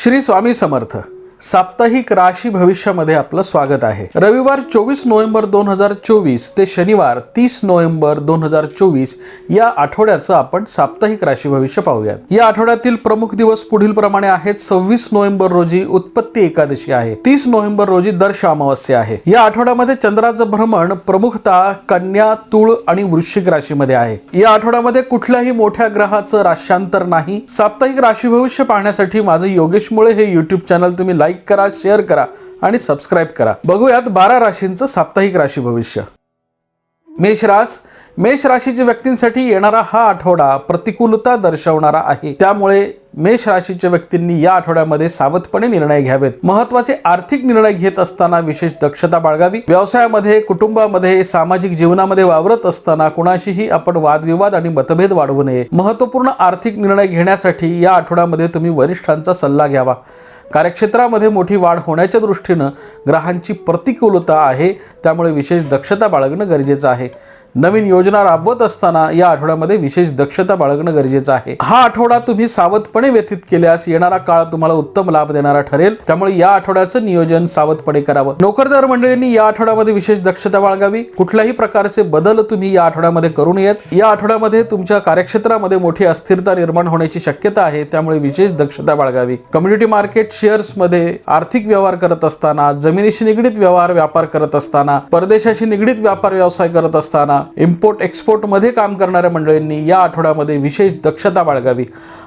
श्री स्वामी समर्थ. साप्ताहिक राशी भविष्यामध्ये आपलं स्वागत आहे. रविवार 24 नोव्हेंबर 2024 ते शनिवार 30 नोव्हेंबर 2024 या आठवड्याचं आपण साप्ताहिक राशी भविष्य पाहूयात. या आठवड्यातील प्रमुख दिवस पुढील प्रमाणे आहेत. 26 नोव्हेंबर रोजी उत्पत्ती एकादशी आहे. 30 नोव्हेंबर रोजी दर्श अमावस्या आहे. या आठवड्यामध्ये चंद्राचं भ्रमण प्रमुखतः कन्या, तुळ आणि वृश्चिक राशीमध्ये आहे. या आठवड्यामध्ये कुठल्याही मोठ्या ग्रहाचं राश्यांतर नाही. साप्ताहिक राशी भविष्य पाहण्यासाठी माझं योगेश मुळे हे युट्यूब चॅनल तुम्ही लाईक करा, शेअर करा आणि सबस्क्राइब करा. बघूयात 12 राशींचं साप्ताहिक राशी भविष्य. मेष राशीच्या व्यक्तींसाठी येणारा हा आठवडा प्रतिकूलता दर्शवणारा आहे. त्यामुळे मेष राशीच्या व्यक्तींनी या आठवड्यामध्ये सावधपणे निर्णय घ्यावेत. महत्त्वाचे आर्थिक निर्णय घेत असताना विशेष दक्षता बाळगावी. व्यवसायामध्ये, कुटुंबामध्ये, सामाजिक जीवनामध्ये वावरत असताना कुणाशीही आपण वादविवाद आणि मतभेद वाढवू नये. महत्त्वपूर्ण आर्थिक निर्णय घेण्यासाठी या आठवड्यामध्ये तुम्ही वरिष्ठांचा सल्ला घ्यावा. कार्यक्षेत्रामध्ये मोठी वाढ होण्याच्या दृष्टीनं ग्रहांची प्रतिकूलता आहे, त्यामुळे विशेष दक्षता बाळगणं गरजेचं आहे. नवीन योजना राबवत असताना या आठवड्यामध्ये विशेष दक्षता बाळगणं गरजेचं आहे. हा आठवडा तुम्ही सावधपणे व्यतीत केल्यास येणारा काळ तुम्हाला उत्तम लाभ देणारा ठरेल. त्यामुळे या आठवड्याचं नियोजन सावधपणे करावं. नोकरदार मंडळींनी या आठवड्यामध्ये विशेष दक्षता बाळगावी. कुठल्याही प्रकारचे बदल तुम्ही या आठवड्यामध्ये करू नयेत. या आठवड्यामध्ये तुमच्या कार्यक्षेत्रामध्ये मोठी अस्थिरता निर्माण होण्याची शक्यता आहे, त्यामुळे विशेष दक्षता बाळगावी. कम्युनिटी मार्केट शेअर्समध्ये आर्थिक व्यवहार करत असताना, जमिनीशी निगडीत व्यापार करत असताना, परदेशाशी निगडीत व्यापार व्यवसाय करत असताना, इम्पोर्ट एक्सपोर्ट मध्ये काम करणाऱ्या मंडळींनी या आठवड्यामध्ये विशेष दक्षता बाळगावी.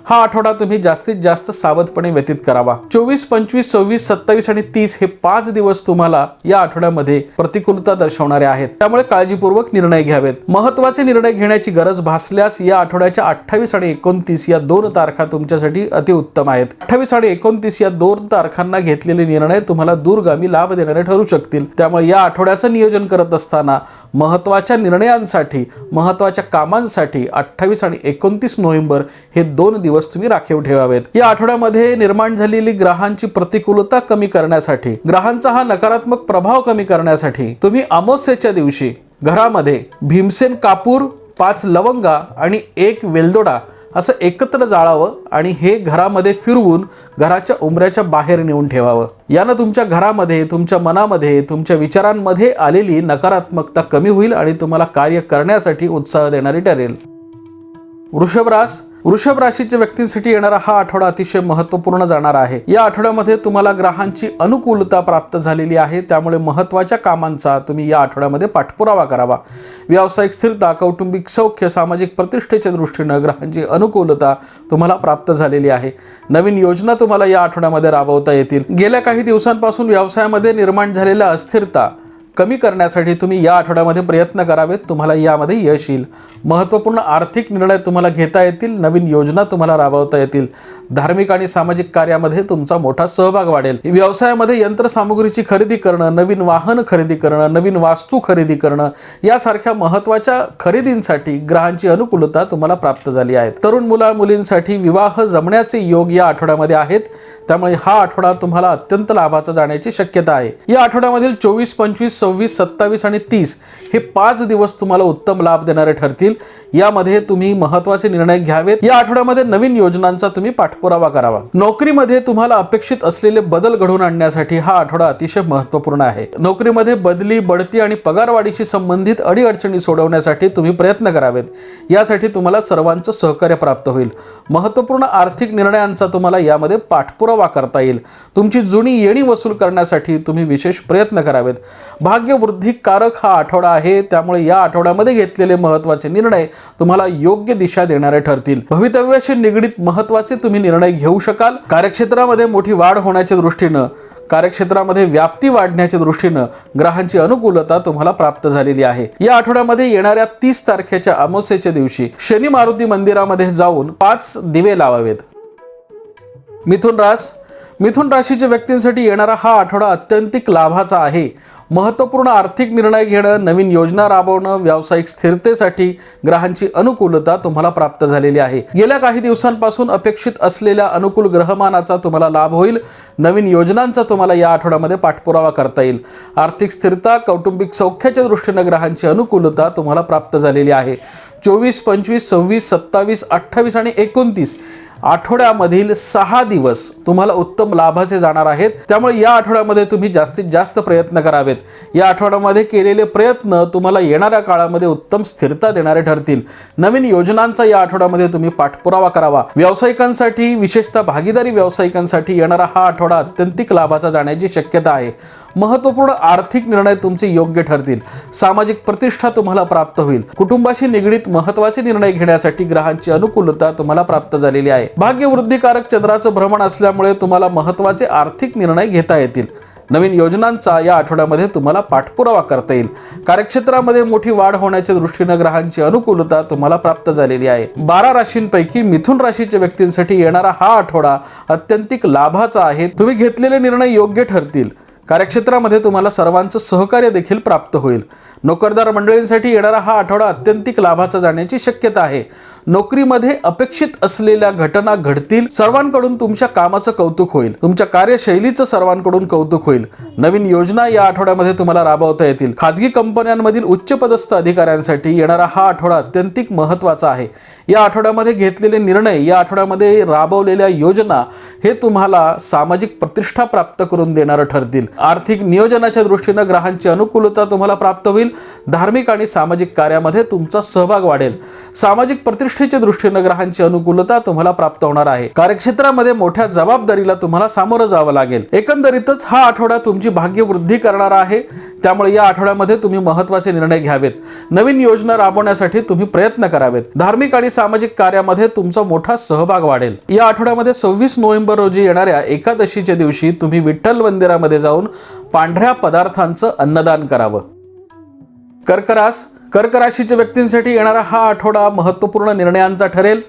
हा आठवडा तुम्ही जास्तीत जास्त सावधपणे व्यतीत करावा. 24, 25, 26, 27 आणि 30 हे 5 दिवस तुम्हाला या आठवड्यामध्ये प्रतिकूलता दर्शवणारे आहेत, त्यामुळे काळजीपूर्वक निर्णय घ्यावेत. महत्त्वाचे निर्णय घेण्याची गरज भासल्यास या आठवड्याच्या 28 आणि 29 या 2 तारखा तुमच्यासाठी अतिउत्तम आहेत. 28 आणि 29 या 2 तारखांना घेतलेले निर्णय तुम्हाला दूरगामी लाभ देणारे ठरू शकतील. त्यामुळे या आठवड्याचं नियोजन करत असताना महत्त्वाच्या निर्णयांसाठी, महत्त्वाच्या कामांसाठी 28 आणि 29 नोव्हेंबर हे 2 दिवस तुम्ही राखीव ठेवावेत. या आठवड्यामध्ये निर्माण झालेली ग्रहांची प्रतिकूलता कमी करण्यासाठी, ग्रहांचा हा नकारात्मक प्रभाव कमी करण्यासाठी तुम्ही अमावस्येच्या दिवशी घरामध्ये भीमसेन कापूर, 5 लवंगा आणि 1 वेलदोडा असं एकत्र जाळावं आणि हे घरामध्ये फिरवून घराच्या उंबऱ्याच्या बाहेर नेऊन ठेवावं. यानं तुमच्या घरामध्ये, तुमच्या मनामध्ये, तुमच्या विचारांमध्ये आलेली नकारात्मकता कमी होईल आणि तुम्हाला कार्य करण्यासाठी उत्साह देणारी ठरेल. वृषभ राशीच्या व्यक्तींसाठी येणारा हा आठवडा अतिशय महत्त्वपूर्ण जाणार आहे. या आठवड्यामध्ये तुम्हाला ग्रहांची अनुकूलता प्राप्त झालेली आहे, त्यामुळे महत्त्वाच्या कामांचा तुम्ही या आठवड्यामध्ये पाठपुरावा करावा. व्यावसायिक स्थिरता, कौटुंबिक सौख्य, सामाजिक प्रतिष्ठेच्या दृष्टीनं ग्रहांची अनुकूलता तुम्हाला प्राप्त झालेली आहे. नवीन योजना तुम्हाला या आठवड्यामध्ये राबवता येतील. गेल्या काही दिवसांपासून व्यवसायामध्ये निर्माण झालेल्या अस्थिरता कमी करण्यासाठी तुम्ही या आठवड्यामध्ये प्रयत्न करावेत. तुम्हाला यामध्ये यश येईल. महत्त्वपूर्ण आर्थिक निर्णय तुम्हाला घेता येतील. नवीन योजना तुम्हाला राबवता येतील. धार्मिक आणि सामाजिक कार्यामध्ये तुमचा मोठा सहभाग वाढेल. व्यवसायामध्ये यंत्रसामुग्रीची खरेदी करणं, नवीन वाहन खरेदी करणं, नवीन वास्तू खरेदी करणं यासारख्या महत्त्वाच्या खरेदींसाठी ग्रहांची अनुकूलता तुम्हाला प्राप्त झाली आहे. तरुण मुलींसाठी विवाह जमण्याचे योग या आठवड्यामध्ये आहेत, त्यामुळे हा आठवडा तुम्हाला अत्यंत लाभाचा जाण्याची शक्यता आहे. या आठवड्यामधील 24, 25, 26, 27 आणि 30 हे 5 दिवस तुम्हाला उत्तम लाभ देणारे ठरतील. यामध्ये तुम्ही महत्त्वाचे निर्णय घ्यावेत. या आठवड्यामध्ये नवीन योजनांचा तुम्ही पाठपुरावा करावा. नोकरीमध्ये तुम्हाला अपेक्षित असलेले बदल घडवून आणण्यासाठी हा आठवडा अतिशय महत्त्वपूर्ण आहे. नोकरीमध्ये बदली, बढती आणि पगारवाढीशी संबंधित अडीअडचणी सोडवण्यासाठी तुम्ही प्रयत्न करावेत. यासाठी तुम्हाला सर्वांचं सहकार्य प्राप्त होईल. महत्त्वपूर्ण आर्थिक निर्णयांचा तुम्हाला यामध्ये पाठपुरावा करता येईल. तुमची जुनी येणी वसूल करण्यासाठी तुम्ही विशेष प्रयत्न करावेत. भाग्यवृद्धिकारक हा आठवडा आहे, त्यामुळे या आठवड्यामध्ये घेतलेले महत्त्वाचे निर्णय तुम्हाला योग्य दिशा देणारे ठरतील. भवितव्याशी निगडीत महत्त्वाचे तुम्ही निर्णय घेऊ शकाल. कार्यक्षेत्रामध्ये मोठी वाढ होण्याच्या दृष्टीनं, कार्यक्षेत्रामध्ये व्याप्ती वाढण्याच्या दृष्टीनं ग्रहांची अनुकूलता तुम्हाला प्राप्त झालेली आहे. या आठवड्यामध्ये येणाऱ्या 30 तारखेच्या अमावस्येच्या दिवशी शनी मारुती मंदिरामध्ये जाऊन 5 दिवे लावावेत. मिथुन राशीच्या व्यक्तींसाठी येणारा हा आठवडा अत्यंतिक लाभाचा आहे. महत्त्वपूर्ण आर्थिक निर्णय घेणं, नवीन योजना राबवणं, व्यावसायिक स्थिरतेसाठी ग्रहांची अनुकूलता तुम्हाला प्राप्त झालेली आहे. गेल्या काही दिवसांपासून अपेक्षित असलेल्या अनुकूल ग्रहमानाचा तुम्हाला लाभ होईल. नवीन योजनांचा तुम्हाला या आठवड्यामध्ये पाठपुरावा करता येईल. आर्थिक स्थिरता, कौटुंबिक सौख्याच्या दृष्टीनं ग्रहांची अनुकूलता तुम्हाला प्राप्त झालेली आहे. 24, 25, 26, 27, 28 आणि 29 आठवड्यामधील 6 दिवस तुम्हाला उत्तम लाभाचे जाणार आहेत। त्यामुळे या आठवड्यामध्ये तुम्ही जास्तीत जास्त प्रयत्न करावेत। या आठवड्यामध्ये केलेले प्रयत्न तुम्हाला येणाऱ्या काळामध्ये उत्तम स्थिरता देणारे ठरतील। नवीन योजनांचा या आठवड्यामध्ये तुम्ही पाठपुरावा करावा। व्यावसायिकांसाठी, विशेषतः भागीदारी व्यावसायिकांसाठी येणारा हा आठवडा अत्यंतिक लाभाचा जाण्याची शक्यता आहे। महत्त्वपूर्ण आर्थिक निर्णय तुमचे योग्य ठरतील। सामाजिक प्रतिष्ठा तुम्हाला प्राप्त होईल। कुटुंबाशी निगडीत महत्त्वाचे निर्णय घेण्यासाठी ग्रहांची अनुकूलता तुम्हाला प्राप्त झालेली आहे। भाग्यवृद्धिकारक चंद्राचं भ्रमण असल्यामुळे तुम्हाला महत्त्वाचे आर्थिक निर्णय घेता येतील। नवीन योजनांचा या आठवड्यामध्ये तुम्हाला पाठपुरावा करता येईल। कार्यक्षेत्रामध्ये मोठी वाढ होण्याच्या दृष्टीने ग्रहांची अनुकूलता तुम्हाला प्राप्त झालेली आहे। 12 राशींपैकी मिथुन राशीच्या व्यक्तींसाठी येणारा हा आठवडा अत्यंतिक लाभाचा आहे। तुम्ही घेतलेले निर्णय योग्य ठरतील। कार्यक्षेत्रामध्ये तुम्हाला सर्वांचं सहकार्य देखील प्राप्त होईल। नोकरदार मंडळींसाठी येणारा हा आठवडा अत्यंतिक लाभाचा जाण्याची शक्यता आहे। नोकरीमध्ये अपेक्षित असलेल्या घटना घडतील। सर्वांकडून तुमच्या कामाचं कौतुक होईल। तुमच्या कार्यशैलीचं सर्वांकडून कौतुक होईल। नवीन योजना या आठवड्यामध्ये तुम्हाला राबवता येतील। खाजगी कंपन्यांमधील उच्चपदस्थ अधिकाऱ्यांसाठी येणारा हा आठवडा अत्यंतिक महत्त्वाचा आहे। या आठवड्यामध्ये घेतलेले निर्णय, या आठवड्यामध्ये राबवलेल्या योजना हे तुम्हाला सामाजिक प्रतिष्ठा प्राप्त करून देणारं ठरतील। आर्थिक नियोजनाच्या दृष्टीने ग्रहांची अनुकूलता तुम्हाला प्राप्त होईल। धार्मिक आणि सामाजिक कार्यामध्ये तुमचा सहभाग वाढेल। सामाजिक प्रतिष्ठेच्या दृष्टीने ग्रहांची अनुकूलता तुम्हाला प्राप्त होणार आहे। कार्यक्षेत्रामध्ये मोठ्या जबाबदारीला तुम्हाला सामोरं जावं लागेल। एकंदरीतच हा आठवडा तुमची भाग्यवृद्धी करणारा आहे। त्यामुळे या आठवड्यामध्ये तुम्ही महत्त्वाचे निर्णय घ्यावेत। नवीन योजना राबवण्यासाठी तुम्ही प्रयत्न करावेत। धार्मिक आणि सामाजिक कार्यामध्ये तुमचा मोठा सहभाग वाढेल। या आठवड्यामध्ये 26 नोव्हेंबर रोजी येणाऱ्या एकादशीच्या दिवशी तुम्ही विठ्ठल मंदिरामध्ये जाऊन पांढऱ्या पदार्थांचं अन्नदान करावं। कर्क राशीच्या व्यक्तींसाठी येणारा हा आठवडा महत्त्वपूर्ण निर्णयांचा ठरेल।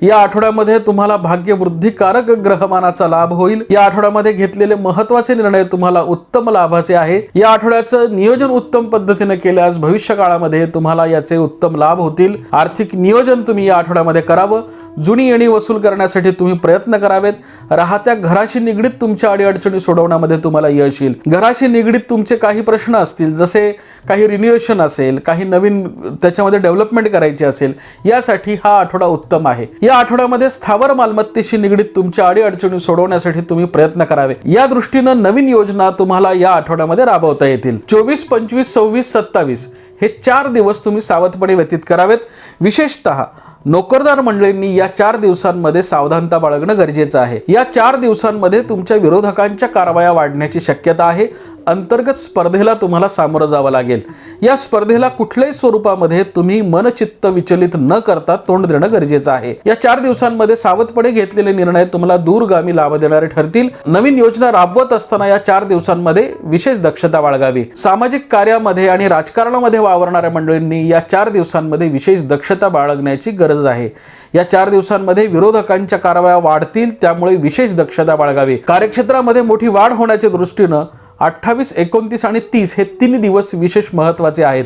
या आठवड्यामध्ये तुम्हाला भाग्यवृद्धिकारक ग्रहमानाचा लाभ होईल। या आठवड्यामध्ये घेतलेले महत्त्वाचे निर्णय तुम्हाला उत्तम लाभाचे आहे। या आठवड्याचं नियोजन उत्तम पद्धतीने केल्यास भविष्य काळामध्ये तुम्हाला याचे उत्तम लाभ होतील। आर्थिक नियोजन तुम्ही या आठवड्यामध्ये करावं। जुनी येणी वसूल करण्यासाठी तुम्ही प्रयत्न करावेत। राहत्या घराशी निगडीत तुमच्या अडीअडचणी सोडवण्यामध्ये तुम्हाला यश येईल। घराशी निगडीत तुमचे काही प्रश्न असतील, जसे काही रिन्युएशन असेल, काही नवीन त्याच्यामध्ये डेव्हलपमेंट करायची असेल, यासाठी हा आठवडा उत्तम आहे। या आठवड्यामध्ये स्थावर मालमत्तेशी निगडीत तुमच्या अडीअडचणी सोडवण्यासाठी तुम्ही प्रयत्न करावे। या दृष्टीने नवीन योजना तुम्हाला या आठवड्यामध्ये राबवता येतील। 24, 25, 26, 27 हे 4 दिवस तुम्ही सावधपणे व्यतीत करावेत। विशेषतः नोकरदार मंडळींनी या 4 दिवसांमध्ये सावधानता बाळगणं गरजेचं आहे। या 4 दिवसांमध्ये तुमच्या विरोधकांच्या कारवाया वाढण्याची शक्यता आहे। अंतर्गत स्पर्धेला तुम्हाला सामोरं जावं लागेल। या स्पर्धेला कुठल्याही स्वरूपामध्ये तुम्ही मनचित्त विचलित न करता तोंड देणं गरजेचं आहे। या 4 दिवसांमध्ये सावधपणे घेतलेले निर्णय तुम्हाला दूरगामी लाभ देणारे ठरतील। नवीन योजना राबवत असताना या 4 दिवसांमध्ये विशेष दक्षता बाळगावी। सामाजिक कार्यामध्ये आणि राजकारणामध्ये वावरणाऱ्या मंडळींनी या 4 दिवसांमध्ये विशेष दक्षता बाळगण्याची गरज आहे। या 4 दिवसांमध्ये विरोधकांच्या कारवाया वाढतील, त्यामुळे विशेष दक्षता बाळगावी। कार्यक्षेत्रामध्ये मोठी वाढ होण्याच्या दृष्टीनं 28, 29 आणि 30 हे 3 दिवस विशेष महत्त्वाचे आहेत।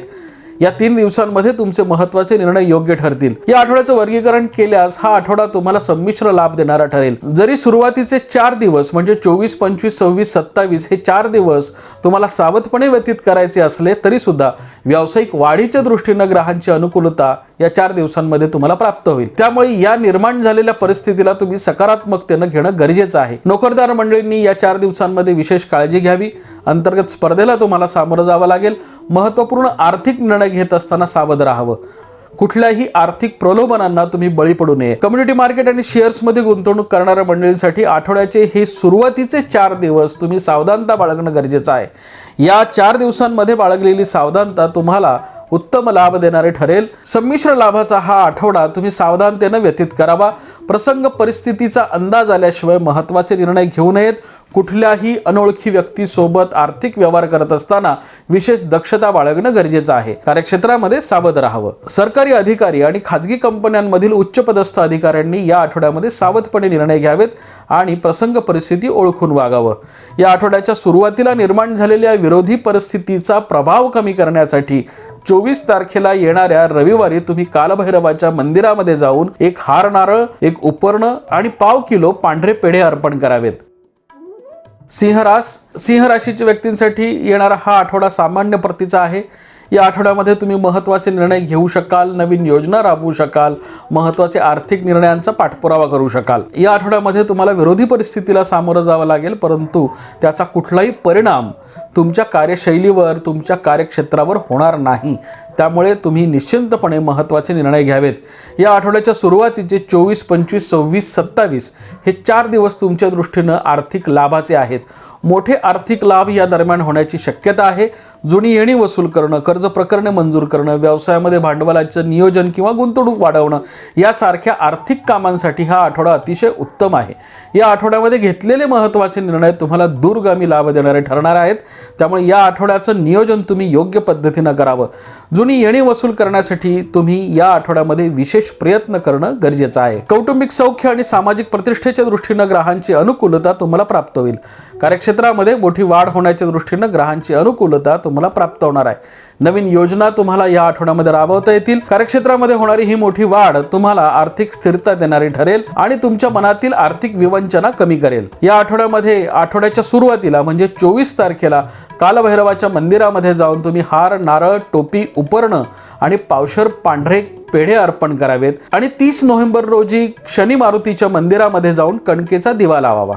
या 3 दिवसांमध्ये तुमचे महत्त्वाचे निर्णय योग्य ठरतील। या आठवड्याचं वर्गीकरण केल्यास हा आठवडा तुम्हाला संमिश्र लाभ देणारा ठरेल। जरी सुरुवातीचे 4 दिवस म्हणजे 24, 25, 26, 27 हे 4 दिवस तुम्हाला सावधपणे व्यतीत करायचे असले तरी सुद्धा व्यावसायिक वाढीच्या दृष्टीने ग्रहांची अनुकूलता या 4 दिवसांमध्ये तुम्हाला प्राप्त होईल। त्यामुळे या निर्माण झालेल्या परिस्थितीला तुम्ही सकारात्मकतेने घेणं गरजेचं आहे। नोकरदार मंडळींनी या 4 दिवसांमध्ये विशेष काळजी घ्यावी। अंतर्गत स्पर्धेला तुम्हाला सामोरं जावं लागेल। महत्त्वपूर्ण आर्थिक निर्णय घेत असताना सावध राहावं। कुठल्याही आर्थिक प्रलोभनांना तुम्ही बळी पडू नये। कम्युनिटी मार्केट आणि शेअर्समध्ये गुंतवणूक करणाऱ्या मंडळींसाठी आठवड्याचे हे सुरुवातीचे 4 दिवस तुम्ही सावधानता बाळगणं गरजेचं आहे। या 4 दिवसांमध्ये बाळगलेली सावधानता तुम्हाला उत्तम लाभ देणारे ठरेल। संमिश्र लाभाचा हा आठवडा तुम्ही सावधानतेने व्यतीत करावा। प्रसंग परिस्थितीचा अंदाज आल्याशिवाय महत्त्वाचे निर्णय घेऊ नयेत। कुठल्याही अनोळखी व्यक्तीसोबत आर्थिक व्यवहार करत असताना विशेष दक्षता बाळगणं गरजेचं आहे। कार्यक्षेत्रामध्ये सावध राहावं। सरकारी अधिकारी आणि खाजगी कंपन्यांमधील उच्चपदस्थ अधिकाऱ्यांनी या आठवड्यामध्ये सावधपणे निर्णय घ्यावेत आणि प्रसंग परिस्थिती ओळखून वागावं। या आठवड्याच्या सुरुवातीला निर्माण झालेल्या विरोधी परिस्थितीचा प्रभाव कमी करण्यासाठी 24 तारखेला येणाऱ्या रविवारी तुम्ही कालभैरवाच्या मंदिरामध्ये जाऊन एक हार नारळ, एक उपर्ण आणि पाव किलो पांढरे पेढे अर्पण करावेत। सिंह राशीच्या व्यक्तींसाठी येणारा हा आठवडा सामान्य प्रतीचा आहे। या आठवड्यामध्ये तुम्ही महत्त्वाचे निर्णय घेऊ शकाल, नवीन योजना राबवू शकाल, महत्त्वाचे आर्थिक निर्णयांचा पाठपुरावा करू शकाल। या आठवड्यामध्ये तुम्हाला विरोधी परिस्थितीला सामोरं जावं लागेल, परंतु त्याचा कुठलाही परिणाम तुमच्या कार्यशैलीवर, तुमच्या कार्यक्षेत्रावर होणार नाही। त्यामुळे तुम्ही निश्चिंतपणे महत्त्वाचे निर्णय घ्यावेत। या आठवड्याच्या सुरुवातीचे 24, 25, 26, 27 हे 4 दिवस तुमच्या दृष्टीनं आर्थिक लाभाचे आहेत। मोठे आर्थिक लाभ या दरम्यान होण्याची शक्यता आहे। जुनी येणी वसूल करणं, कर्ज प्रकरणे मंजूर करणं, व्यवसायामध्ये भांडवलाचं नियोजन किंवा गुंतवणूक वाढवणं यासारख्या आर्थिक कामांसाठी हा आठवडा अतिशय उत्तम आहे। या आठवड्यामध्ये घेतलेले महत्त्वाचे निर्णय तुम्हाला दूरगामी लाभ देणारे ठरणार आहेत। त्यामुळे या आठवड्याचं नियोजन तुम्ही योग्य पद्धतीनं करावं। जुनी येणी वसूल करण्यासाठी तुम्ही या आठवड्यामध्ये विशेष प्रयत्न करणं गरजेचं आहे। कौटुंबिक सौख्य आणि सामाजिक प्रतिष्ठेच्या दृष्टीनं ग्रहांची अनुकूलता तुम्हाला प्राप्त होईल। कार्यक्षेत्रामध्ये मोठी वाढ होण्याच्या दृष्टीनं ग्रहांची अनुकूलता तुम्हाला प्राप्त होणार आहे। नवीन योजना तुम्हाला या आठवड्यामध्ये राबवता येतील। कार्यक्षेत्रामध्ये होणारी ही मोठी वाढ तुम्हाला आर्थिक स्थिरता देणारी ठरेल आणि तुमच्या मनातील आर्थिक विवंचना कमी करेल। या आठवड्यामध्ये आठवड्याच्या सुरुवातीला म्हणजे 24 तारखेला कालभैरवाच्या मंदिरामध्ये जाऊन तुम्ही हार, नारळ, टोपी, उपरणं आणि पावशर पांढरे पेढे अर्पण करावेत आणि 30 नोव्हेंबर रोजी शनी मारुतीच्या मंदिरामध्ये जाऊन कणकेचा दिवा लावावा।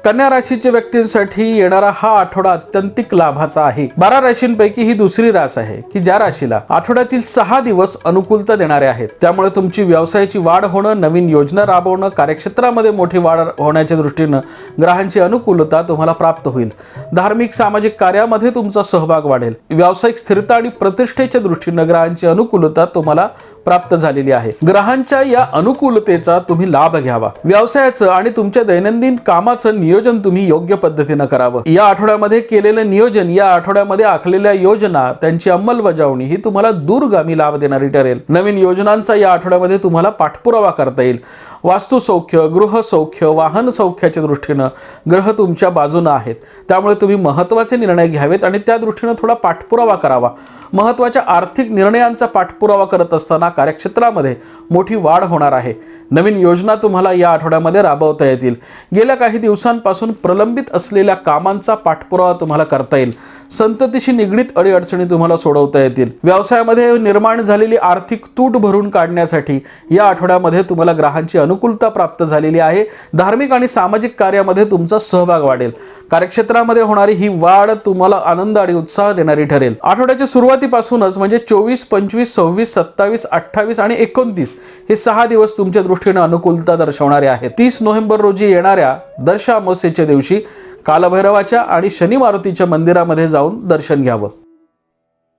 कन्या राशीच्या व्यक्तींसाठी येणारा हा आठवडा अत्यंतिक लाभाचा आहे। 12 राशींपैकी ही दुसरी रास आहे की ज्या राशीला आठवड्यातील 6 दिवस अनुकूलता देणारे आहेत। त्यामुळे तुमची व्यवसायाची वाढ होणं, नवीन योजना राबवणं, कार्यक्षेत्रामध्ये मोठी वाढ होण्याच्या दृष्टीनं ग्रहांची अनुकूलता तुम्हाला प्राप्त होईल। धार्मिक सामाजिक कार्यामध्ये तुमचा सहभाग वाढेल। व्यावसायिक स्थिरता आणि प्रतिष्ठेच्या दृष्टीनं ग्रहांची अनुकूलता तुम्हाला प्राप्त झालेली आहे। ग्रहांच्या या अनुकूलतेचा तुम्ही लाभ घ्यावा। व्यवसायाचं आणि तुमच्या दैनंदिन कामाचं नियोजन तुम्ही योग्य पद्धतीनं करावं। या आठवड्यामध्ये केलेलं नियोजन, या आठवड्यामध्ये आखलेल्या योजना, त्यांची अंमलबजावणी ही तुम्हाला दूरगामी लाभ देणारी ठरेल। नवीन योजनांचा या आठवड्यामध्ये तुम्हाला पाठपुरावा करता येईल। वास्तु सौख्य, गृह सौख्य, वाहन सौख्याच्या दृष्टीनं ग्रह तुमच्या बाजूनं आहेत। त्यामुळे तुम्ही महत्त्वाचे निर्णय घ्यावेत आणि त्या दृष्टीनं थोडा पाठपुरावा करावा। महत्त्वाच्या आर्थिक निर्णयांचा पाठपुरावा करत असताना कार्यक्षेत्रामध्ये मोठी वाढ होणार आहे। नवीन योजना तुम्हाला या आठवड्यामध्ये राबवता येतील। गेल्या काही दिवसांपासून प्रलंबित असलेल्या कामांचा पाठपुरावा तुम्हाला करता येईल। संततीशी निगडीत अडीअडचणी तुम्हाला सोडवता येतील। व्यवसायामध्ये निर्माण झालेली आर्थिक तूट भरून काढण्यासाठी या आठवड्यामध्ये तुम्हाला ग्रहांची अनुकूलता प्राप्त झालेली आहे। धार्मिक आणि सामाजिक कार्यामध्ये तुमचा सहभाग वाढेल। कार्यक्षेत्रामध्ये होणारी ही वाढ तुम्हाला आनंद आणि उत्साह देणारी ठरेल। आठवड्याच्या सुरुवातीपासूनच म्हणजे 24, 25, 26, 27, 28 आणि 29 हे 6 दिवस तुमच्या दृष्टीने अनुकूलता दर्शवणारे आहेत। 30 नोव्हेंबर रोजी येणाऱ्या दर्श अमावस्येच्या दिवशी कालभैरवाच्या आणि शनी मारुतीच्या मंदिरामध्ये जाऊन दर्शन घ्यावं।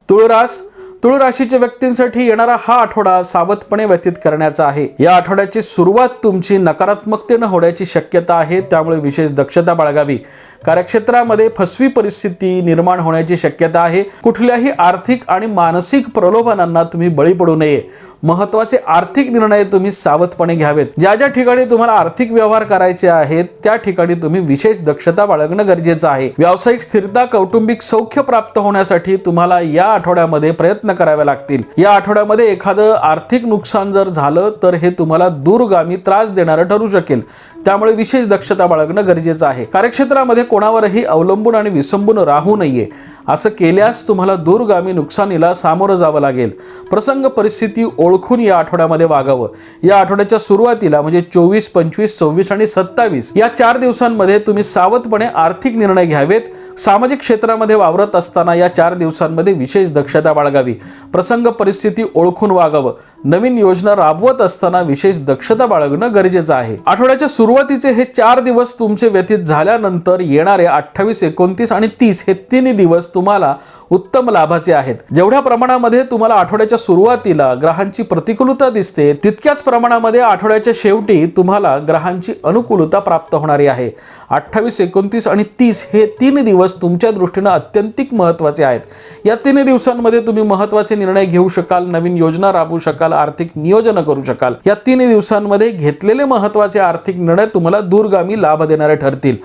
तुळ राशीच्या व्यक्तींसाठी येणारा हा आठवडा सावधपणे व्यतीत करण्याचा आहे। या आठवड्याची सुरुवात तुमची नकारात्मकतेने होण्याची शक्यता आहे। त्यामुळे विशेष दक्षता बाळगावी। कार्यक्षेत्रामध्ये फसवी परिस्थिती निर्माण होण्याची शक्यता आहे। कुठल्याही आर्थिक आणि मानसिक प्रलोभनांना तुम्ही बळी पडू नये। महत्त्वाचे आर्थिक निर्णय तुम्ही सावधपणे घ्यावेत। ज्या ज्या ठिकाणी तुम्हाला आर्थिक व्यवहार करायचे आहेत त्या ठिकाणी तुम्ही विशेष दक्षता बाळगणं गरजेचं आहे। व्यावसायिक स्थिरता, कौटुंबिक सौख्य प्राप्त होण्यासाठी तुम्हाला या आठवड्यामध्ये प्रयत्न करावे लागतील। या आठवड्यामध्ये एखादं आर्थिक नुकसान जर झालं तर हे तुम्हाला दूरगामी त्रास देणारं ठरू शकेल। त्यामुळे विशेष दक्षता बाळगणं गरजेचं आहे। कार्यक्षेत्रामध्ये कोणावरही अवलंबून आणि विसंबून राहू नये। असं केल्यास तुम्हाला दूरगामी नुकसानीला सामोरं जावं लागेल। प्रसंग परिस्थिती ओळखून या आठवड्यामध्ये वागावं। या आठवड्याच्या सुरुवातीला म्हणजे 24, 25, 26 आणि 27 या 4 दिवसांमध्ये तुम्ही सावधपणे आर्थिक निर्णय घ्यावेत। सामाजिक क्षेत्रामध्ये वावरत असताना या 4 दिवसांमध्ये विशेष दक्षता बाळगावी। प्रसंग परिस्थिती ओळखून वागावं। नवीन योजना राबवत असताना विशेष दक्षता बाळगणं गरजेचं आहे। आठवड्याच्या सुरुवातीचे हे 4 दिवस तुमचे व्यतीत झाल्यानंतर येणारे 28, 29 आणि 30 हे 3 दिवस तुम्हाला उत्तम लाभाचे आहेत। जेवढ्या प्रमाणामध्ये तुम्हाला आठवड्याच्या सुरुवातीला ग्रहांची प्रतिकूलता दिसते तितक्याच प्रमाणामध्ये आठवड्याच्या शेवटी तुम्हाला ग्रहांची अनुकूलता प्राप्त होणारी आहे। 28, 29 आणि 30 हे 3 दिवस तुमच्या दृष्टीने अत्यंतिक महत्त्वाचे आहेत। या 3 दिवसांमध्ये तुम्ही महत्त्वाचे निर्णय घेऊ शकाल, नवीन योजना राबवू शकाल, आर्थिक नियोजन करू शकाल। या 3 दिवसांमध्ये घेतलेले महत्त्वाचे आर्थिक निर्णय तुम्हाला दूरगामी लाभ देणारे ठरतील।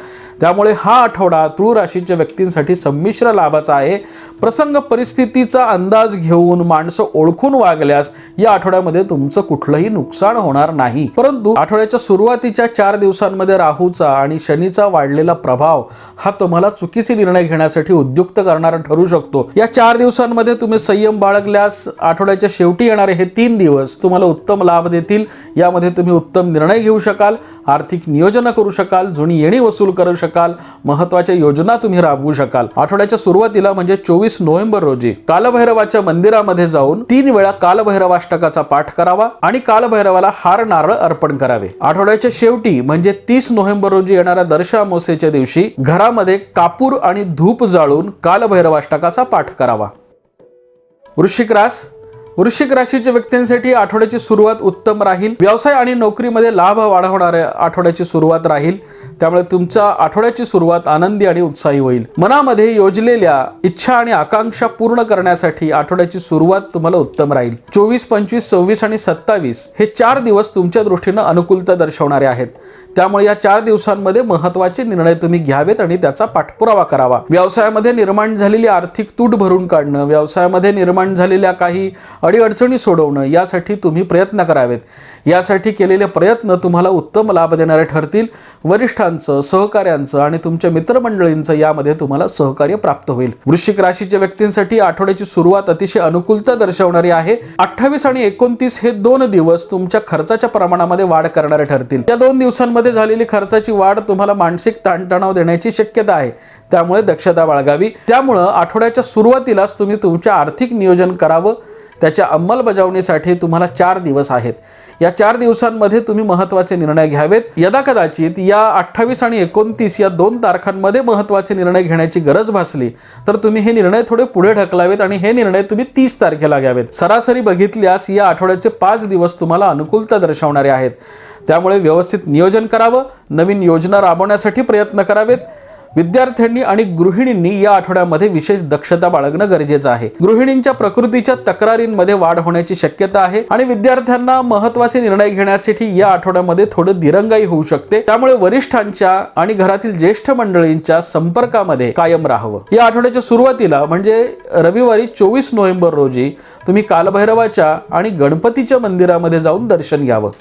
त्यामुळे हा आठवडा तुळ राशीच्या व्यक्तींसाठी संमिश्र लाभाचा आहे. प्रसंग परिस्थितीचा अंदाज घेऊन माणसं ओळखून वागल्यास या आठवड्यामध्ये तुमचं कुठलंही नुकसान होणार नाही. परंतु आठवड्याच्या सुरुवातीच्या 4 दिवसांमध्ये राहूचा आणि शनीचा वाढलेला प्रभाव हा तुम्हाला चुकीचे निर्णय घेण्यासाठी उद्युक्त करणारा ठरू शकतो. या 4 दिवसांमध्ये तुम्ही संयम बाळगल्यास आठवड्याच्या शेवटी येणारे हे 3 दिवस तुम्हाला उत्तम लाभ देतील. यामध्ये तुम्ही उत्तम निर्णय घेऊ शकाल, आर्थिक नियोजन करू शकाल, जुनी येणी वसूल करू शकाल, महत्त्वाच्या योजना तुम्ही राबवू शकाल. आठवड्याच्या सुरुवातीला म्हणजे 24 नोव्हेंबर रोजी कालभैरवाच्या मंदिरामध्ये जाऊन 3 वेळा कालभैरवाष्टकाचा पाठ करावा आणि कालभैरवाला हार नारळ अर्पण करावे. आठवड्याच्या शेवटी म्हणजे 30 नोव्हेंबर रोजी येणाऱ्या दर्शा अमावस्येच्या दिवशी घरामध्ये कापूर आणि धूप जाळून कालभैरवाष्टकाचा पाठ करावा. वृश्चिक राशीच्या व्यक्तींसाठी आठवड्याची सुरुवात उत्तम राहील. व्यवसाय आणि नोकरीमध्ये लाभ वाढवणाऱ्या आठवड्याची सुरुवात राहील. त्यामुळे तुमच्या आठवड्याची सुरुवात आनंदी आणि उत्साही होईल. मनामध्ये योजलेल्या इच्छा आणि आकांक्षा पूर्ण करण्यासाठी आठवड्याची सुरुवात तुम्हाला उत्तम राहील. 24, 25, 26 आणि 27 हे 4 दिवस तुमच्या दृष्टीने अनुकूलता दर्शवणारे आहेत. त्यामुळे या 4 दिवसांमध्ये महत्त्वाचे निर्णय तुम्ही घ्यावेत आणि त्याचा पाठपुरावा करावा. व्यवसायामध्ये निर्माण झालेली आर्थिक तूट भरून काढणं, व्यवसायामध्ये निर्माण झालेल्या काही अडीअडचणी सोडवणं यासाठी तुम्ही प्रयत्न करावेत. यासाठी केलेले प्रयत्न तुम्हाला उत्तम लाभ देणारे ठरतील. वरिष्ठांचं, सहकाऱ्यांचं आणि तुमच्या मित्रमंडळींचं यामध्ये तुम्हाला सहकार्य प्राप्त होईल. वृश्चिक राशीच्या व्यक्तींसाठी आठवड्याची सुरुवात अतिशय अनुकूलता दर्शवणारी आहे. 28 आणि 29 हे 2 दिवस तुमच्या खर्चाच्या प्रमाणामध्ये वाढ करणारे ठरतील. या 2 दिवसांमध्ये झालेली खर्चाची वाढ तुम्हाला मानसिक ताणतणाव देण्याची शक्यता आहे. त्यामुळे दक्षता बाळगावी. त्यामुळे आठवड्याच्या सुरुवातीलाच तुम्ही तुमचे आर्थिक नियोजन करावं. त्याच्या अंमलबजावणीसाठी तुम्हाला 4 दिवस आहेत. या 4 दिवसांमध्ये तुम्ही महत्त्वाचे निर्णय घ्यावेत. यदाकदाचित या 28 आणि 29 या 2 तारखांमध्ये महत्त्वाचे निर्णय घेण्याची गरज भासली तर तुम्ही हे निर्णय थोडे पुढे ढकलावेत आणि हे निर्णय तुम्ही 30 तारखेला घ्यावेत. सरासरी बघितल्यास या आठवड्याचे 5 दिवस तुम्हाला अनुकूलता दर्शवणारे आहेत. त्यामुळे व्यवस्थित नियोजन करावं, नवीन योजना राबवण्यासाठी प्रयत्न करावेत. विद्यार्थ्यांनी आणि गृहिणींनी या आठवड्यामध्ये विशेष दक्षता बाळगणं गरजेचं आहे. गृहिणींच्या प्रकृतीच्या तक्रारींमध्ये वाढ होण्याची शक्यता आहे आणि विद्यार्थ्यांना महत्त्वाचे निर्णय घेण्यासाठी या आठवड्यामध्ये थोडं दिरंगाई होऊ शकते. त्यामुळे वरिष्ठांच्या आणि घरातील ज्येष्ठ मंडळींच्या संपर्कामध्ये कायम राहावं. या आठवड्याच्या सुरुवातीला म्हणजे रविवारी 24 नोव्हेंबर रोजी तुम्ही कालभैरवाच्या आणि गणपतीच्या मंदिरामध्ये जाऊन दर्शन घ्यावं.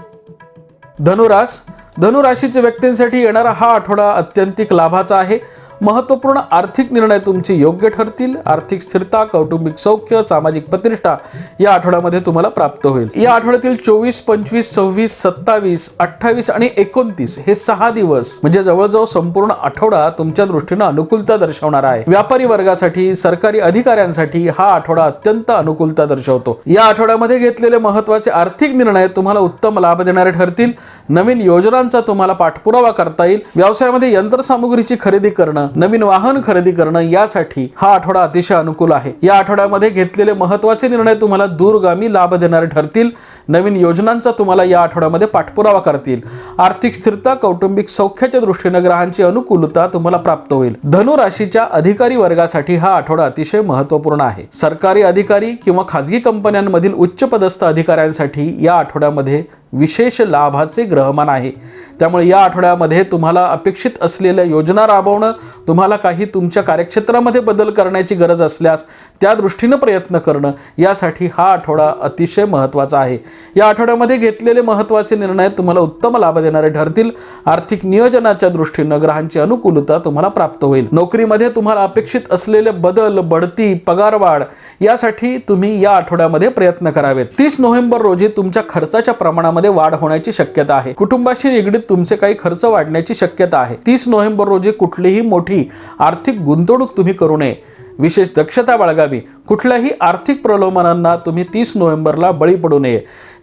धनुराशीच्या व्यक्तींसाठी येणारा हा आठवडा अत्यंतिक लाभाचा आहे. महत्त्वपूर्ण आर्थिक निर्णय तुमचे योग्य ठरतील. आर्थिक स्थिरता, कौटुंबिक सौख्य, सामाजिक प्रतिष्ठा या आठवड्यामध्ये तुम्हाला प्राप्त होईल. या आठवड्यातील 24, 25, 26, 27, 28 आणि 29 हे 6 दिवस म्हणजे जवळजवळ संपूर्ण आठवडा तुमच्या दृष्टीने अनुकूलता दर्शवणारा आहे. व्यापारी वर्गासाठी, सरकारी अधिकाऱ्यांसाठी हा आठवडा अत्यंत अनुकूलता दर्शवतो. या आठवड्यामध्ये घेतलेले महत्त्वाचे आर्थिक निर्णय तुम्हाला उत्तम लाभ देणारे ठरतील. नवीन योजनांचा तुम्हाला पाठपुरावा करता येईल. व्यवसायामध्ये यंत्रसामुग्रीची खरेदी करणं, नवीन वाहन खरेदी करणं यासाठी हा आठवडा अतिशय अनुकूल आहे. या आठवड्यामध्ये घेतलेले महत्त्वाचे निर्णय तुम्हाला दूरगामी लाभ देणारे ठरतील. नवीन योजनांचा तुम्हाला या आठवड्यामध्ये पाठपुरावा करतील. आर्थिक स्थिरता, कौटुंबिक सौख्याच्या दृष्टीने ग्रहांची अनुकूलता तुम्हाला प्राप्त होईल. धनु राशीच्या अधिकारी वर्गासाठी हा आठवडा अतिशय महत्त्वपूर्ण आहे. सरकारी अधिकारी किंवा खाजगी कंपन्यांमधील उच्च पदस्थ अधिकाऱ्यांसाठी या आठवड्यामध्ये विशेष लाभाचे ग्रहमान आहे. त्यामुळे या आठवड्यामध्ये तुम्हाला अपेक्षित असलेल्या योजना राबवणं, तुम्हाला काही तुमच्या कार्यक्षेत्रामध्ये बदल करण्याची गरज असल्यास त्या दृष्टीने प्रयत्न करणं यासाठी हा आठवडा अतिशय महत्त्वाचा आहे. या आठवड्यामध्ये घेतलेले महत्त्वाचे निर्णय तुम्हाला उत्तम लाभ देणारे ठरतील. आर्थिक नियोजनाच्या दृष्टीने ग्रहांची अनुकूलता तुम्हाला प्राप्त होईल. नोकरीमध्ये तुम्हाला अपेक्षित असलेले बदल, बढती, पगारवाढ यासाठी तुम्ही या आठवड्यामध्ये प्रयत्न करावेत. 30 नोव्हेंबर रोजी तुमच्या खर्चाच्या प्रमाणामध्ये वाढ होण्याची शक्यता आहे. कुटुंबाशी निगडीत तुमचे काही खर्च वाढण्याची शक्यता आहे. 30 नोव्हेंबर रोजी कुठलीही मोठी आर्थिक गुंतवणूक तुम्ही करू नये. विशेष दक्षता बाळगावी. कुठल्याही आर्थिक प्रलोभनांना तुम्ही 30 नोव्हेंबरला बळी पडू नये.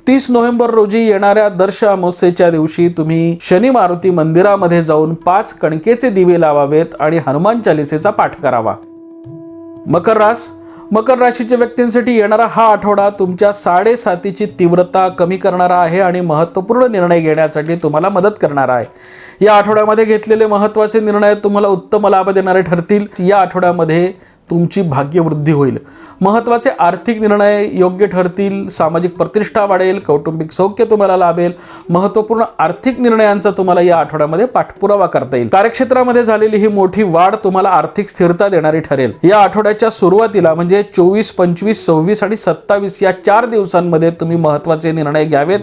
30 नोव्हेंबर रोजी येणाऱ्या दर्शा अमावस्येच्या दिवशी तुम्ही शनी मारुती मंदिरामध्ये जाऊन 5 कणकेचे दिवे लावावेत आणि हनुमान चालिसेचा पाठ करावा. मकर राशीच्या व्यक्तींसाठी येणारा हा आठवडा तुमच्या 7.5ची तीव्रता कमी करणारा आहे आणि महत्त्वपूर्ण निर्णय घेण्यासाठी तुम्हाला मदत करणारा आहे. या आठवड्यामध्ये घेतलेले महत्त्वाचे निर्णय तुम्हाला उत्तम लाभ देणारे ठरतील. या आठवड्यामध्ये तुमची भाग्यवृद्धी होईल. महत्त्वाचे आर्थिक निर्णय योग्य ठरतील. सामाजिक प्रतिष्ठा वाढेल. कौटुंबिक सौख्य तुम्हाला लाभेल. महत्त्वपूर्ण आर्थिक निर्णयांचा तुम्हाला या आठवड्यामध्ये पाठपुरावा करता येईल. कार्यक्षेत्रामध्ये झालेली ही मोठी वाढ तुम्हाला आर्थिक स्थिरता देणारी ठरेल. या आठवड्याच्या सुरुवातीला म्हणजे 24, 25, 26 आणि 27 या 4 दिवसांमध्ये तुम्ही महत्त्वाचे निर्णय घ्यावेत.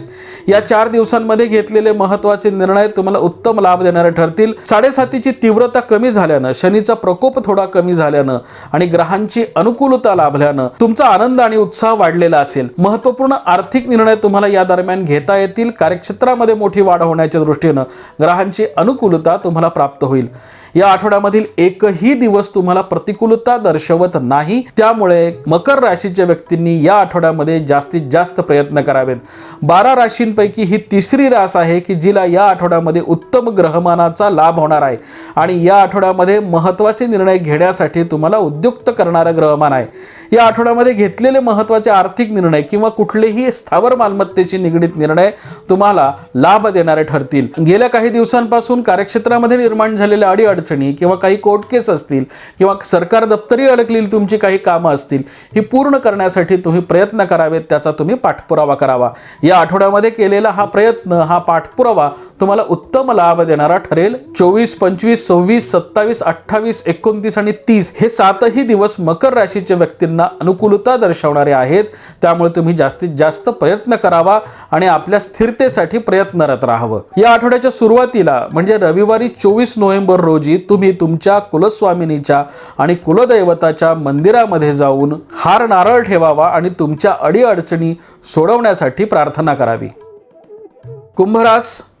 या 4 दिवसांमध्ये घेतलेले महत्त्वाचे निर्णय तुम्हाला उत्तम लाभ देणारे ठरतील. 7.5ची तीव्रता कमी झाल्यानं, शनीचा प्रकोप थोडा कमी झाल्यानं आणि ग्रहांची अनुकूलता लाभल्यानं तुमचा आनंद आणि उत्साह वाढलेला असेल. महत्त्वपूर्ण आर्थिक निर्णय तुम्हाला या दरम्यान घेता येतील. कार्यक्षेत्रामध्ये मोठी वाढ होण्याच्या दृष्टीनं ग्रहांची अनुकूलता तुम्हाला प्राप्त होईल. या आठवड्यामधील एकही दिवस तुम्हाला प्रतिकूलता दर्शवत नाही. त्यामुळे मकर राशीच्या व्यक्तींनी या आठवड्यामध्ये जास्तीत जास्त प्रयत्न करावेत. 12 राशींपैकी ही तिसरी रास आहे की जिला या आठवड्यामध्ये उत्तम ग्रहमानाचा लाभ होणार आहे आणि या आठवड्यामध्ये महत्त्वाचे निर्णय घेण्यासाठी तुम्हाला उद्युक्त करणारं ग्रहमान आहे. या आठवड्यामध्ये घेतलेले महत्त्वाचे आर्थिक निर्णय किंवा कुठलेही स्थावर मालमत्तेशी निगडित निर्णय तुम्हाला लाभ देणारे ठरतील. गेल्या काही दिवसांपासून कार्यक्षेत्रामध्ये निर्माण झालेल्या अडीअडचणी किंवा काही कोर्ट केस असतील किंवा सरकार दप्तरी अडकलेली तुमची काही कामं असतील, ही पूर्ण करण्यासाठी तुम्ही प्रयत्न करावेत. त्याचा तुम्ही पाठपुरावा करावा. या आठवड्यामध्ये केलेला हा प्रयत्न, हा पाठपुरावा तुम्हाला उत्तम लाभ देणारा ठरेल. 24, 25, 26, 27, 28, 29 आणि 30 हे 7ही दिवस मकर राशीच्या व्यक्तींना अनुकूलता दर्शवणारे आहेत. त्यामुळे तुम्ही जास्तीत जास्त प्रयत्न करावा आणि आपल्या स्थिरतेसाठी प्रयत्नरत राहावं. या आठवड्याच्या सुरुवातीला म्हणजे रविवारी 24 नोव्हेंबर रोजी तुम्ही तुमच्या कुलस्वामिनीच्या आणि कुलदैवताच्या मंदिरामध्ये जाऊन हार नारळ ठेवावा आणि तुमच्या अडीअडचणी सोडवण्यासाठी प्रार्थना करावी.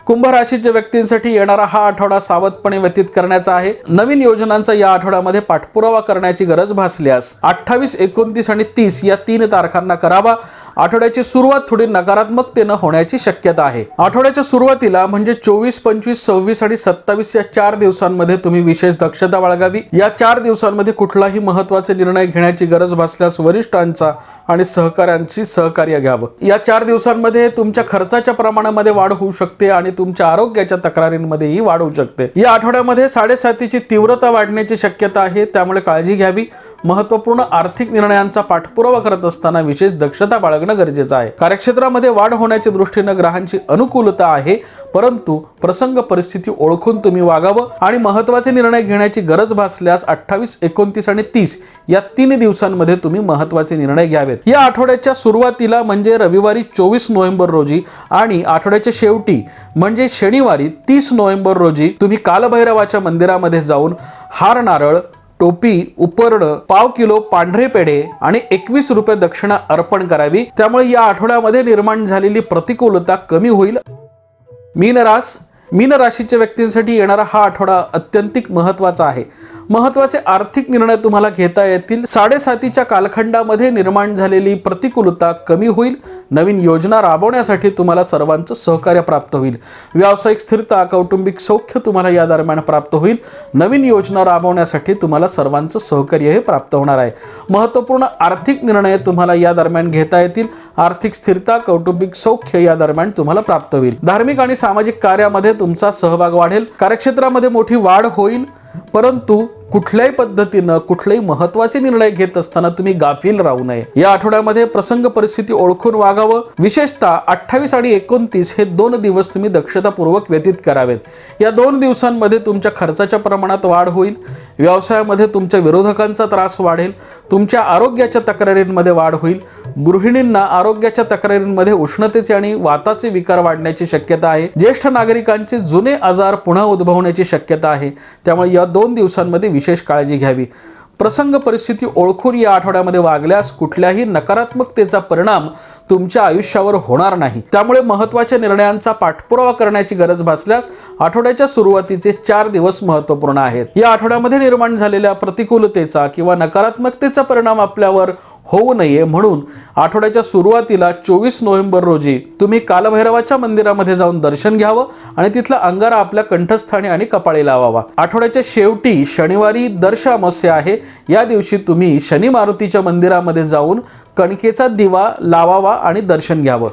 कुंभ राशीच्या व्यक्तींसाठी येणारा हा आठवडा सावधपणे व्यतीत करण्याचा आहे. नवीन योजनांचा या आठवड्यामध्ये पाठपुरावा करण्याची गरज भासल्यास 28, 29 आणि 30 या 3 तारखांना करावा. आठवड्याची सुरुवात थोडी नकारात्मकतेनं होण्याची शक्यता आहे. आठवड्याच्या सुरुवातीला म्हणजे 24, 25, 26 आणि 27 या 4 दिवसांमध्ये तुम्ही विशेष दक्षता बाळगावी. या 4 दिवसांमध्ये कुठलाही महत्त्वाचे निर्णय घेण्याची गरज भासल्यास वरिष्ठांचा आणि सहकाऱ्यांची सहकार्य घ्यावं. या 4 दिवसांमध्ये तुमच्या खर्चाच्या प्रमाणामध्ये वाढ होऊ शकते आणि तुमच्या आरोग्याच्या तक्रारींमध्येही वाढ होऊ शकते. या आठवड्यामध्ये 7.5ची तीव्रता वाढण्याची शक्यता आहे. त्यामुळे काळजी घ्यावी. महत्त्वपूर्ण आर्थिक निर्णयांचा पाठपुरावा करत असताना विशेष दक्षता बाळगणं गरजेचं आहे. कार्यक्षेत्रामध्ये वाढ होण्याच्या दृष्टीनं ग्रहांची अनुकूलता आहे, परंतु प्रसंग परिस्थिती ओळखून तुम्ही वागावं आणि महत्त्वाचे निर्णय घेण्याची गरज भासल्यास 28, 29 आणि 30 या 3 दिवसांमध्ये तुम्ही महत्त्वाचे निर्णय घ्यावेत. या आठवड्याच्या सुरुवातीला म्हणजे रविवारी 24 नोव्हेंबर रोजी आणि आठवड्याच्या शेवटी म्हणजे शनिवारी 30 नोव्हेंबर रोजी तुम्ही कालभैरवाच्या मंदिरामध्ये जाऊन हार नारळ, टोपी, उपरणं, पाव किलो पांढरे पेढे आणि 21 रुपये दक्षिणा अर्पण करावी. त्यामुळे या आठवड्यामध्ये निर्माण झालेली प्रतिकूलता कमी होईल. मीन राशीच्या व्यक्तींसाठी येणारा हा आठवडा अत्यंतिक महत्त्वाचा आहे. महत्त्वाचे आर्थिक निर्णय तुम्हाला घेता येतील. 7.5च्या कालखंडामध्ये निर्माण झालेली प्रतिकूलता कमी होईल. नवीन योजना राबवण्यासाठी तुम्हाला सर्वांचं सहकार्य प्राप्त होईल. व्यावसायिक स्थिरता, कौटुंबिक सौख्य तुम्हाला या दरम्यान प्राप्त होईल. नवीन योजना राबवण्यासाठी तुम्हाला सर्वांचं सहकार्य हे प्राप्त होणार आहे. महत्त्वपूर्ण आर्थिक निर्णय तुम्हाला या दरम्यान घेता येतील. आर्थिक स्थिरता, कौटुंबिक सौख्य या दरम्यान तुम्हाला प्राप्त होईल. धार्मिक आणि सामाजिक कार्यामध्ये तुमचा सहभाग वाढेल. कार्यक्षेत्रामध्ये मोठी वाढ होईल, परंतु कुठल्याही पद्धतीनं कुठलेही महत्त्वाचे निर्णय घेत असताना तुम्ही गाफील राहू नये. या आठवड्यामध्ये प्रसंग परिस्थिती ओळखून वागावं. विशेषतः 28 आणि 29 हे 2 दिवस तुम्ही दक्षतापूर्वक व्यतीत करावेत. या 2 दिवसांमध्ये तुमच्या खर्चाच्या प्रमाणात वाढ होईल. व्यवसायामध्ये तुमच्या विरोधकांचा त्रास वाढेल. तुमच्या आरोग्याच्या तक्रारींमध्ये वाढ होईल. गृहिणींना आरोग्याच्या तक्रारींमध्ये उष्णतेचे आणि वाताचे विकार वाढण्याची शक्यता आहे. ज्येष्ठ नागरिकांचे जुने आजार पुन्हा उद्भवण्याची शक्यता आहे. त्यामुळे या 2 दिवसांमध्ये विशेष काळजी घ्यावी. प्रसंग परिस्थिती ओळखून या आठवड्यामध्ये वागल्यास कुठल्याही नकारात्मकतेचा परिणाम तुमच्या आयुष्यावर होणार नाही. त्यामुळे महत्त्वाच्या निर्णयांचा पाठपुरावा करण्याची गरज भासल्यास आठवड्याच्या सुरुवातीचे 4 दिवस महत्त्वपूर्ण आहेत. या आठवड्यामध्ये निर्माण झालेल्या प्रतिकूलतेचा किंवा नकारात्मकतेचा परिणाम आपल्यावर होऊ नये म्हणून आठवड्याच्या सुरुवातीला 24 नोव्हेंबर रोजी तुम्ही कालभैरवाच्या मंदिरामध्ये जाऊन दर्शन घ्यावं आणि तिथला अंगारा आपल्या कंठस्थानी आणि कपाळी लावावा. आठवड्याच्या शेवटी शनिवारी दर्श अमावस्या आहे. या दिवशी तुम्ही शनी मारुतीच्या मंदिरामध्ये जाऊन कणकेचा दिवा लावावा आणि दर्शन घ्यावं.